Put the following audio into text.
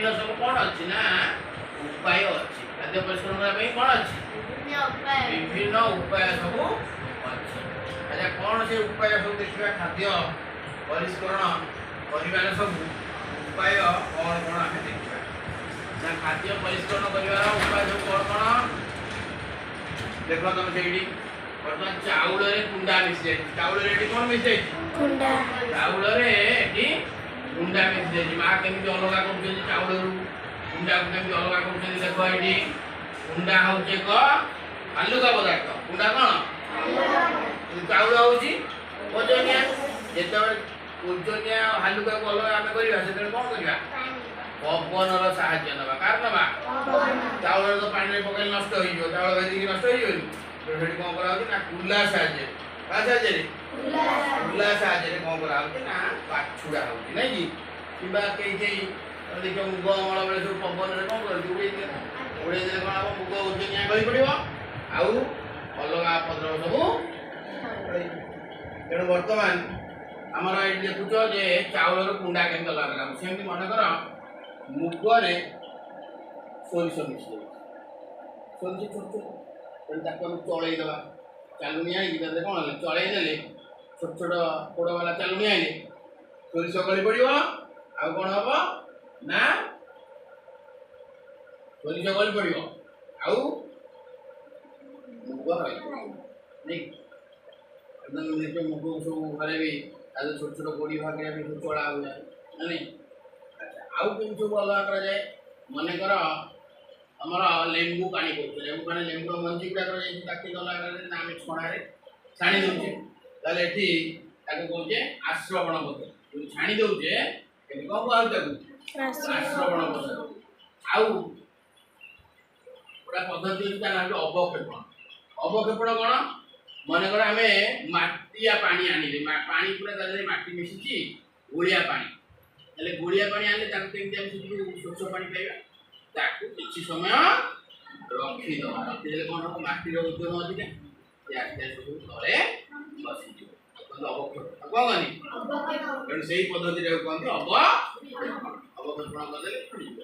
विभिन्न सब कौन अच्छी ना उपाय अच्छी खाद्य परिष्करण करने कौन अच्छी विभिन्न उपाय सब अच्छी। अच्छा कौन से उपाय सब देखा खाद्य परिष्करण कर सब उपाय कौन कौन आम देखा ना खाद्य परिष्करण कर उपाय सब कौन कौन देख तुम से बर्तमान चाउल कुंडा मिसी चाउल कौन मिसी चाउल कुंडा मिसी माँ केमी अलग कर चाउल कुंडा को केमी अलग कर देख ये कुंडा हूँ एक हालुका पदार्थ कुंडा कौन चाउल हूँ ओजनिया जिते ओजनिया हालुका को अलग आम करवा से कौन करवा पवनर साहाय्य ना कार ना चाउल तो पानी पकड़ नष्ट हो चाउल भेजिक नष्ट हो कौन करा ना कुला साहाय्य कुला साहाय्य कौन करा ना पाछुड़ा हो नहीं कि कई देख मुग अमल बेले सब पवन कौन कर उड़े कौन हम मुग ओजनिया गई पड़ो आउ अलग पत्र सब तेणु बर्तमान आमर ये देखुच जे चाउल कुंडा के लगा सेमती मन कर मुगरे सोरिष मिस सोरिष छोट छोट चलईदे चालुनी आई कौन चलईदे छोट छोट पोड़ वाला चालुनी आइले सोरिष गली पड़ो आउ कौन हम ना सोरिष गली पड़ो आउ मुग रही मुग सब घरे भी छोट छोट गोड़ी भाग चला हुए नहीं आउ कमी सब अलग कराए मनकर आमर लेंबू पानी कर लेंबू पानी लेंबू मंजी गुड़ा आम छणारे छाणी दौचे ये कहे आश्रवण पत्र जो छाणी दौचे कौन कह आश्रवण पत्र आउ गोटा पद्धति अच्छी अवक्षेपण अवक्षेपण कौन मनकर आम मटिया पानी आने पानी पूरा मटी मिशी गोलिया पानी हेल्ले गोलिया पानी आने स्वच्छ पानी पाइबा किसी समय रखीद रखीदे कौन हम माटीर ओजन अधिका आस्ते आस्ते सब तले बसीज अवक्षेपण कौन कहनी तेणु से पद्धति कहते अवक्षेपण करदे